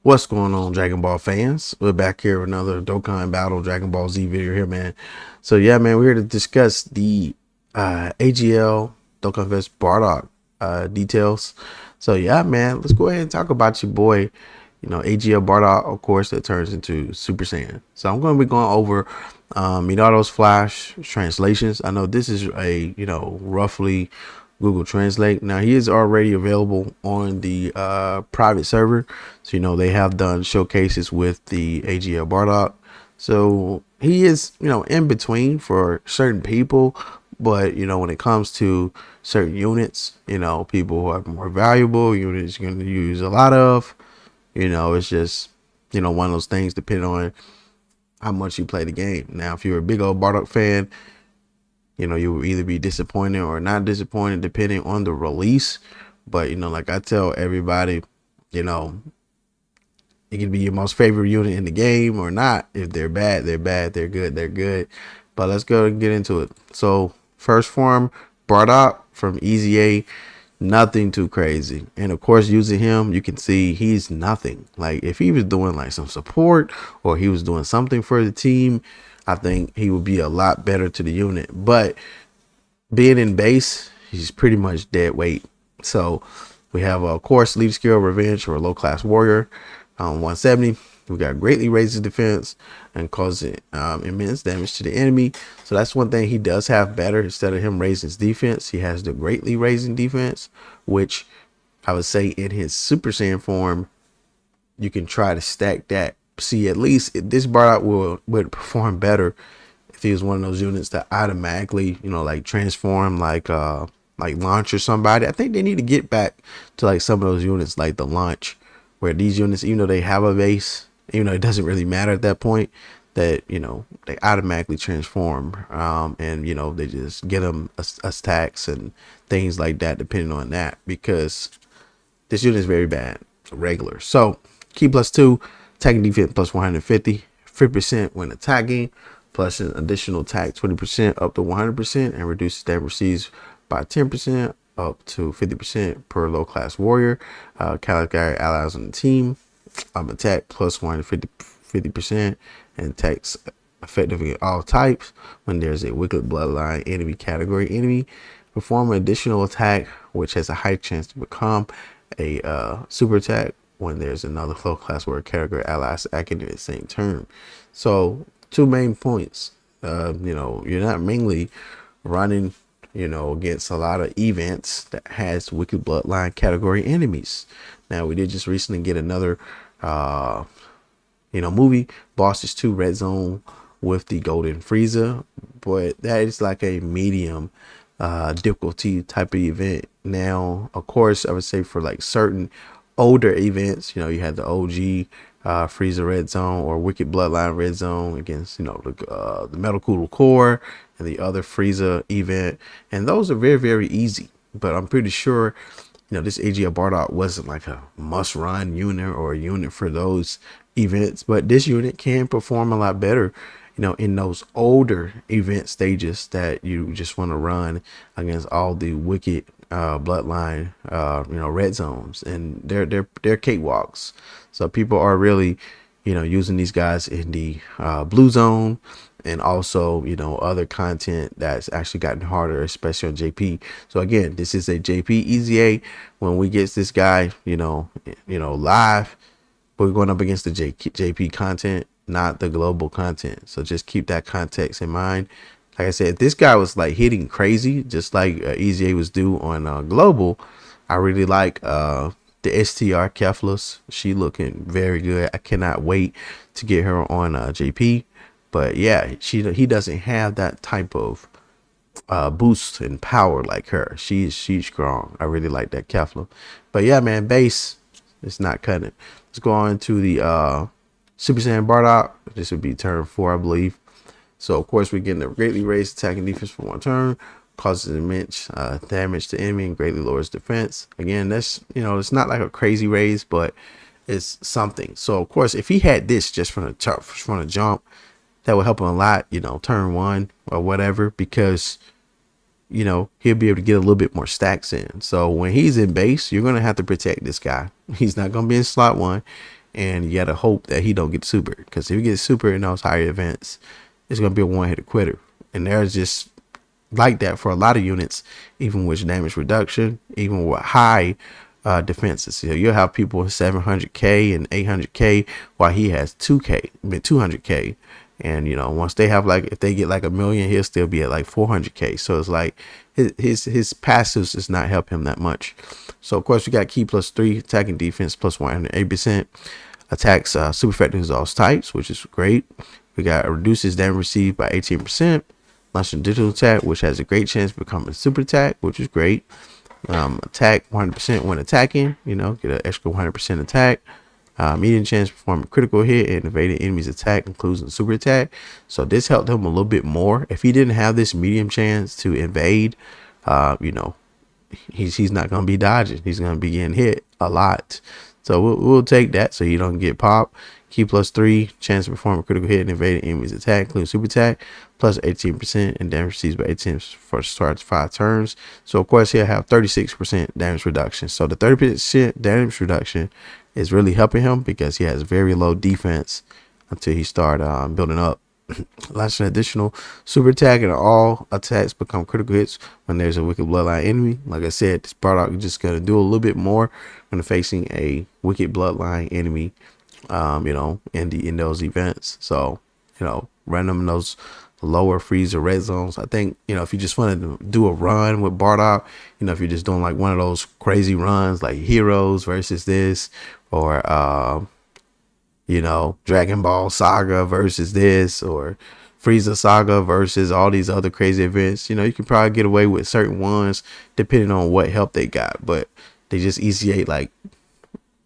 What's going on, Dragon Ball fans? We're back here with another Dokkan Battle Dragon Ball Z video here, man. So yeah, man, we're here to discuss the AGL Dokkan Fest BARDOCK details. So yeah, man, let's go ahead and talk about your boy. AGL BARDOCK, of course, that turns into Super Saiyan. So I'm going to be going over Minato's Flash translations. I know this is a roughly Google Translate. Now he is already available on the private server, so they have done showcases with the AGL BARDOCK. So he is in between for certain people, but when it comes to certain units, people who are more valuable units you're going to use a lot of. It's just one of those things depending on how much you play the game. Now, if you're a big old BARDOCK fan, you will either be disappointed or not disappointed depending on the release. But like I tell everybody, it can be your most favorite unit in the game or not. If they're bad, they're bad. They're good, they're good. But let's go and get into it. So first form, BARDOCK from EZA. Nothing too crazy. And of course, using him, you can see he's nothing. Like if he was doing like some support or he was doing something for the team, I think he would be a lot better to the unit. But being in base, he's pretty much dead weight. So we have of course leaf skill revenge or low class warrior 170. We got greatly raises defense and causes immense damage to the enemy. So that's one thing he does have better. Instead of him raising his defense, he has the greatly raising defense, which I would say in his Super Saiyan form, you can try to stack that. See, at least this BARDOCK would perform better if he was one of those units that automatically, like transform like launch or somebody. I think they need to get back to like some of those units like the launch, where these units, even though they have a base, it doesn't really matter at that point, that they automatically transform and they just get them attacks and things like that depending on that, because this unit is very bad regular. So key +2, attacking defense plus 150, 50% when attacking, plus an additional attack 20% up to 100%, and reduces damage received by 10% up to 50% per low class warrior. Category allies on the team. Attack plus 150% and attacks effectively all types when there's a wicked bloodline enemy category enemy. Perform an additional attack which has a high chance to become a super attack when there's another low class warrior category allies acting in the same turn. So two main points. You're not mainly running against a lot of events that has wicked bloodline category enemies. Now we did just recently get another movie, Bosses 2 Red Zone with the Golden Frieza, but that is like a medium difficulty type of event. Now of course I would say for like certain older events, you had the OG Frieza Red Zone or Wicked Bloodline Red Zone against the Metal Cool Core and the other Frieza event, and those are very, very easy. But I'm pretty sure this AGL BARDOCK wasn't like a must run unit or a unit for those events, but this unit can perform a lot better in those older event stages that you just want to run against all the wicked bloodline red zones, and they're cakewalks. So people are really using these guys in the blue zone, and also other content that's actually gotten harder, especially on JP. So again, this is a JP EZA. When we get this guy live, we're going up against the JP content, not the global content. So just keep that context in mind. Like I said, if this guy was like hitting crazy, just like EZA was due on global, I really like the STR Keflas. She looking very good. I cannot wait to get her on JP. But yeah, he doesn't have that type of boost and power like her. She's strong. I really like that Kefla. But yeah, man, base, it's not cutting. Let's go on to the Super Saiyan BARDOCK. This would be turn 4, I believe. So of course we're getting a greatly raised attacking defense for 1 turn, causes immense damage to enemy and greatly lowers defense. Again, that's it's not like a crazy raise, but it's something. So of course if he had this just from the jump, that would help him a lot, turn 1 or whatever, because he'll be able to get a little bit more stacks in. So when he's in base, you're going to have to protect this guy. He's not going to be in slot 1. and you gotta hope that he don't get super, because if he gets super in those higher events, it's gonna be a one-hitter quitter. And there's just like that for a lot of units, even with damage reduction, even with high defenses. So you'll have people with 700k and 800k while he has 200k. And once they have, like, if they get like 1 million, he'll still be at like 400k. So it's like his passives does not help him that much. So of course we got key +3, attacking defense plus 108%, attacks super effective to all types, which is great. We got reduces damage received by 18%, launch a digital attack, which has a great chance of becoming a super attack, which is great. Attack 100% when attacking, get an extra 100% attack. Medium chance to perform a critical hit and evading enemy's attack, including super attack. So this helped him a little bit more. If he didn't have this medium chance to invade, he's not going to be dodging. He's going to be getting hit a lot. So we'll take that so you don't get popped. Key +3, chance to perform a critical hit and evade enemy's attack, including super attack, plus 18%, and damage received by 18 for starts 5 turns. So of course he'll have 36% damage reduction. So the 30% damage reduction is really helping him because he has very low defense until he start building up. Launch an additional super attack, and all attacks become critical hits when there's a wicked bloodline enemy. Like I said, this Bardock is just gonna do a little bit more when facing a wicked bloodline enemy, in those events. So run them in those lower freezer red zones. I think if you just want to do a run with Bardock, if you're just doing like one of those crazy runs like Heroes versus this, or Dragon Ball Saga versus this, or Frieza Saga versus all these other crazy events, you can probably get away with certain ones depending on what help they got. But they just EZA like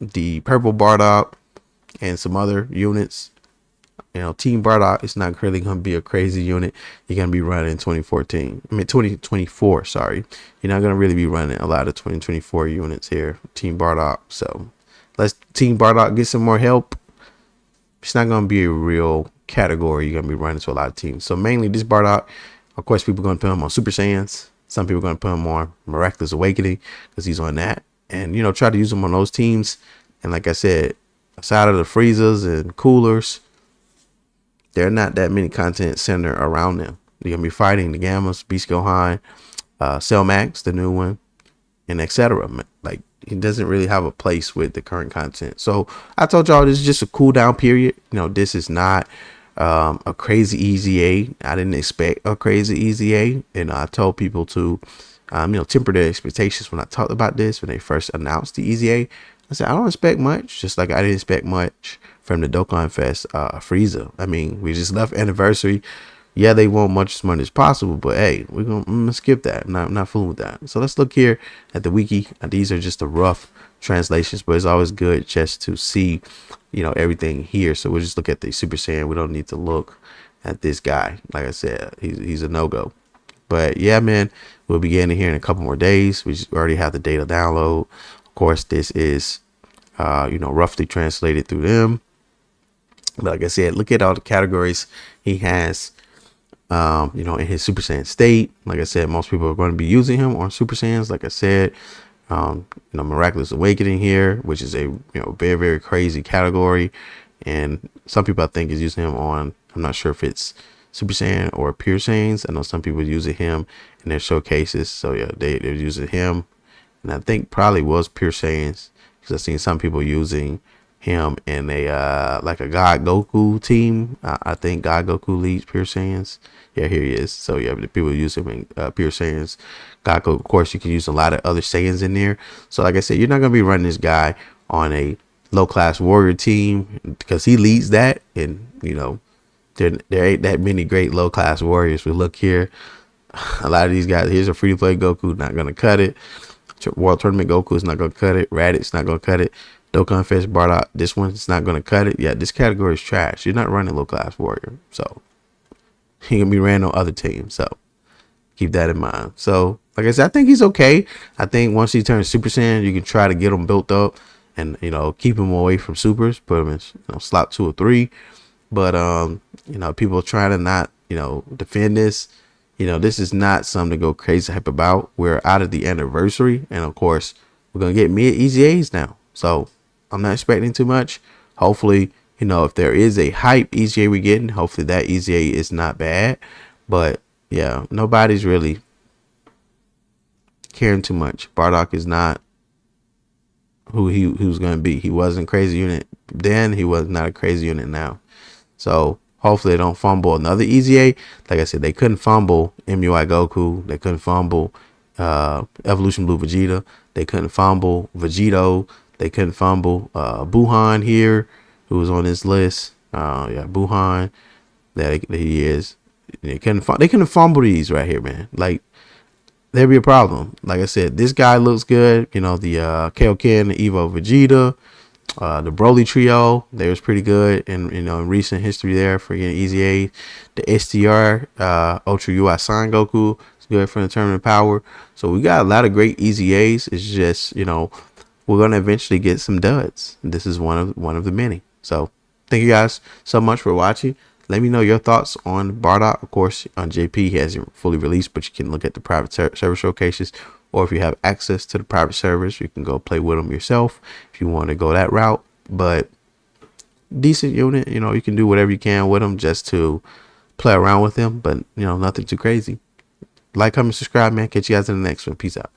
the purple Bardock and some other units. Team Bardock is not really going to be a crazy unit. You're going to be running 2024, sorry. You're not going to really be running a lot of 2024 units here, Team Bardock. So let's Team Bardock get some more help. It's not going to be a real category you're going to be running to a lot of teams. So mainly this Bardock, of course, people are going to put him on Super Saiyans. Some people are going to put him on Miraculous Awakening because he's on that. And, try to use him on those teams. And like I said, aside of the freezers and coolers, there are not that many content center around them. You're going to be fighting the Gammas, Beast Gohan, Cell Max, the new one, and etc. Like, he doesn't really have a place with the current content. So I told y'all this is just a cool down period. This is not a crazy EZA. I didn't expect a crazy EZA. And I told people to, temper their expectations when I talked about this, when they first announced the EZA. I said, I don't expect much, just like I didn't expect much from the Dokkan Fest Frieza. I mean, we just left anniversary. Yeah, they want much as much as possible, but hey, I'm gonna skip that. I'm not fooling with that. So let's look here at the wiki. These are just the rough translations, but it's always good just to see, everything here. So we'll just look at the Super Saiyan. We don't need to look at this guy. Like I said, he's a no-go. But yeah, man, we'll be getting here in a couple more days. We already have the data download. Of course, this is, roughly translated through them. But like I said, look at all the categories he has, in his Super Saiyan state. Like I said, most people are going to be using him on Super Saiyans. Like I said, Miraculous Awakening here, which is a, very, very crazy category. And some people I think is using him on, I'm not sure if it's Super Saiyan or Pure Saiyans. I know some people using him in their showcases. So yeah, they're using him. And I think probably was Pure Saiyans, because I've seen some people using him in a like a God Goku team. I think God Goku leads Pure Saiyans. Yeah, here he is. So yeah, the people use him in Pure Saiyans. God Goku, of course, you can use a lot of other Saiyans in there. So like I said, you're not gonna be running this guy on a low class warrior team because he leads that, and there ain't that many great low class warriors. We look here, a lot of these guys. Here's a free to play Goku, not gonna cut it. World Tournament Goku is not gonna cut it. Raditz not gonna cut it. Dokkan Fest Bardock, this one's not gonna cut it. Yeah, this category is trash. You're not running low class warrior, so he can be ran on other teams. So keep that in mind. So like I said, I think he's okay. I think once he turns Super Saiyan, you can try to get him built up and keep him away from supers, put him in slot 2 or 3. But people trying to not defend this. This is not something to go crazy hype about. We're out of the anniversary, and of course we're gonna get mid EZAs now. So I'm not expecting too much. Hopefully, you know, if there is a hype EZA we're getting, hopefully that EZA is not bad. But yeah, nobody's really caring too much. BARDOCK is not who he was going to be. He wasn't crazy unit then. He was not a crazy unit now. So hopefully they don't fumble another EZA. Like I said, they couldn't fumble MUI Goku. They couldn't fumble Evolution Blue Vegeta. They couldn't fumble Vegito. They couldn't fumble Buhan here, who was on this list. Yeah, Buhan. That he is. They couldn't fumble these right here, man. Like, there'd be a problem. Like I said, this guy looks good. You know, the Kaioken, the Evo Vegeta, the Broly trio, they was pretty good in, you know, in recent history there for getting EZA. The STR Ultra UI Son Goku is good for the tournament power. So we got a lot of great EZAs. It's just, you know, we're gonna eventually get some duds. This is one of the many. So thank you guys so much for watching. Let me know your thoughts on BARDOCK. Of course, on JP, he hasn't fully released, but you can look at the private server showcases. Or if you have access to the private servers, you can go play with them yourself if you want to go that route. But decent unit, you know, you can do whatever you can with them just to play around with them. But, you know, nothing too crazy. Like, comment, subscribe, man. Catch you guys in the next one. Peace out.